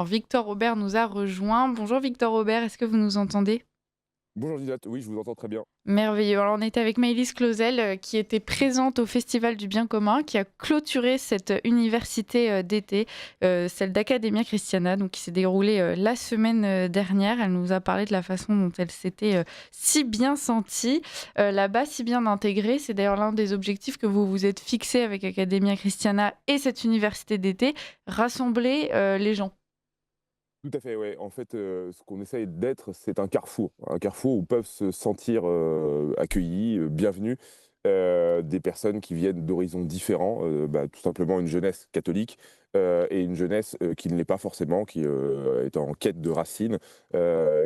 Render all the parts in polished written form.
Victor Aubert nous a rejoint. Bonjour Victor Aubert, est-ce que vous nous entendez? Bonjour Ginette, oui, je vous entends très bien. Merveilleux. Alors, on était avec Maëlys Clausel, qui était présente au Festival du bien commun, qui a clôturé cette université d'été, celle d'Academia Christiana, donc qui s'est déroulée la semaine dernière. Elle nous a parlé de la façon dont elle s'était si bien sentie là-bas, si bien intégrée. C'est d'ailleurs l'un des objectifs que vous vous êtes fixé avec Academia Christiana et cette université d'été, rassembler les gens. Tout à fait, ouais. En fait, ce qu'on essaye d'être, c'est un carrefour où peuvent se sentir, accueillis, bienvenus, des personnes qui viennent d'horizons différents, tout simplement une jeunesse catholique, et une jeunesse, qui ne l'est pas forcément, qui, est en quête de racines,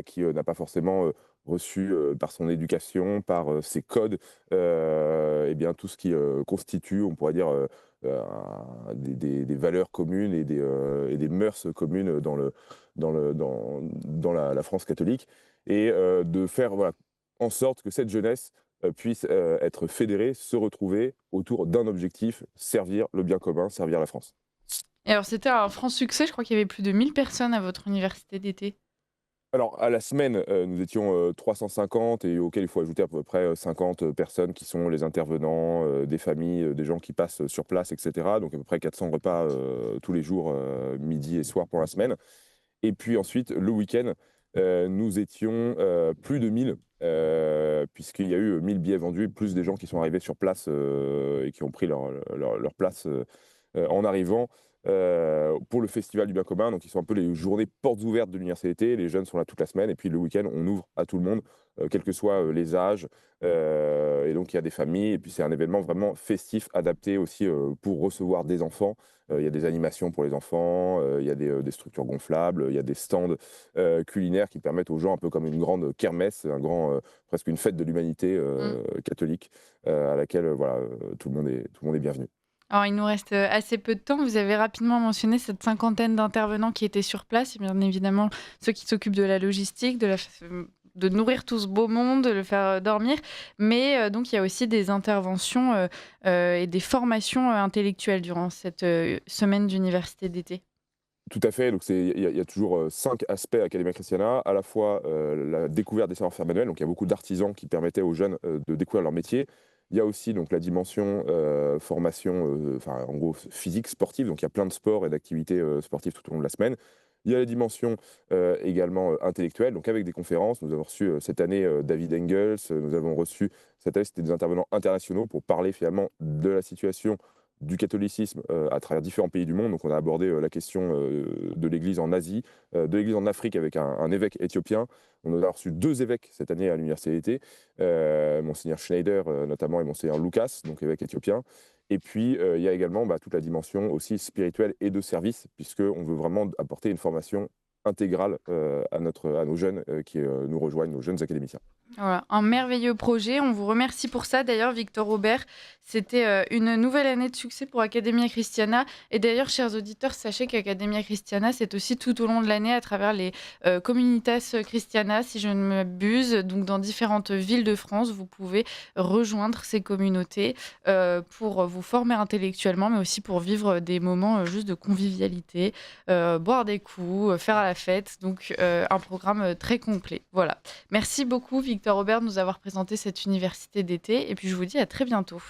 qui, n'a pas forcément, reçu, par son éducation, par, ses codes, et bien tout ce qui, constitue, on pourrait dire, des valeurs communes et des mœurs communes dans la France catholique et de faire, voilà, en sorte que cette jeunesse, puisse, être fédérée, se retrouver autour d'un objectif: servir le bien commun, servir la France. Et alors, c'était un franc succès. Je crois qu'il y avait plus de 1 000 personnes à votre université d'été. Alors à la semaine, nous étions, 350 et auquel il faut ajouter à peu près, 50 personnes qui sont les intervenants, des familles, des gens qui passent sur place et cetera. Donc à peu près 400 repas, tous les jours, midi et soir pour la semaine. Et puis ensuite, le week-end, nous étions, plus de 1000, puisqu'il y a eu 1000 billets vendus, plus des gens qui sont arrivés sur place, et qui ont pris leur place, en arrivant, pour le festival du bien commun. Donc, ils sont un peu les journées portes ouvertes de l'université. Les jeunes sont là toute la semaine et puis le week-end, on ouvre à tout le monde, quels que soient, les âges, et donc il y a des familles et puis c'est un événement vraiment festif, adapté aussi, pour recevoir des enfants. Il y a des animations pour les enfants, il y a des structures gonflables, il y a des stands, culinaires qui permettent aux gens, un peu comme une grande kermesse, presque une fête de l'humanité, Mmh. catholique, à laquelle, voilà, tout le monde est bienvenu. Alors, il nous reste, assez peu de temps. Vous avez rapidement mentionné cette cinquantaine d'intervenants qui étaient sur place et bien évidemment ceux qui s'occupent de la logistique, de nourrir tout ce beau monde, de le faire, dormir. Mais, donc il y a aussi des interventions, et des formations, intellectuelles durant cette, semaine d'université d'été. Tout à fait, donc il y a toujours, 5 aspects à Academia Christiana, à la fois, la découverte des savoir-faire manuels, donc il y a beaucoup d'artisans qui permettaient aux jeunes, de découvrir leur métier. Il y a aussi donc la dimension, formation, enfin en gros physique, sportive, donc il y a plein de sports et d'activités, sportives tout au long de la semaine. Il y a la dimension, également, intellectuelle, donc avec des conférences. Nous avons reçu, cette année, David Engels, nous avons reçu cette année, c'était des intervenants internationaux pour parler finalement de la situation du catholicisme, à travers différents pays du monde. Donc on a abordé, la question, de l'Église en Asie, de l'Église en Afrique avec un évêque éthiopien. On a reçu 2 évêques cette année à l'université d'été, monseigneur Schneider, notamment et monseigneur Lucas, donc évêque éthiopien. Et puis, il y a également, toute la dimension aussi spirituelle et de service, puisqu'on veut vraiment apporter une formation intégrale, à nos jeunes, qui, nous rejoignent, nos jeunes académiciens. Voilà, un merveilleux projet. On vous remercie pour ça. D'ailleurs, Victor Aubert, c'était une nouvelle année de succès pour Academia Christiana. Et d'ailleurs, chers auditeurs, sachez qu'Academia Christiana, c'est aussi tout au long de l'année à travers les Communitas Christiana, si je ne m'abuse. Donc, dans différentes villes de France, vous pouvez rejoindre ces communautés pour vous former intellectuellement, mais aussi pour vivre des moments juste de convivialité, boire des coups, faire la fête. Donc, un programme très complet. Voilà. Merci beaucoup, Victor Aubert, de nous avoir présenté cette université d'été. Et puis, je vous dis à très bientôt.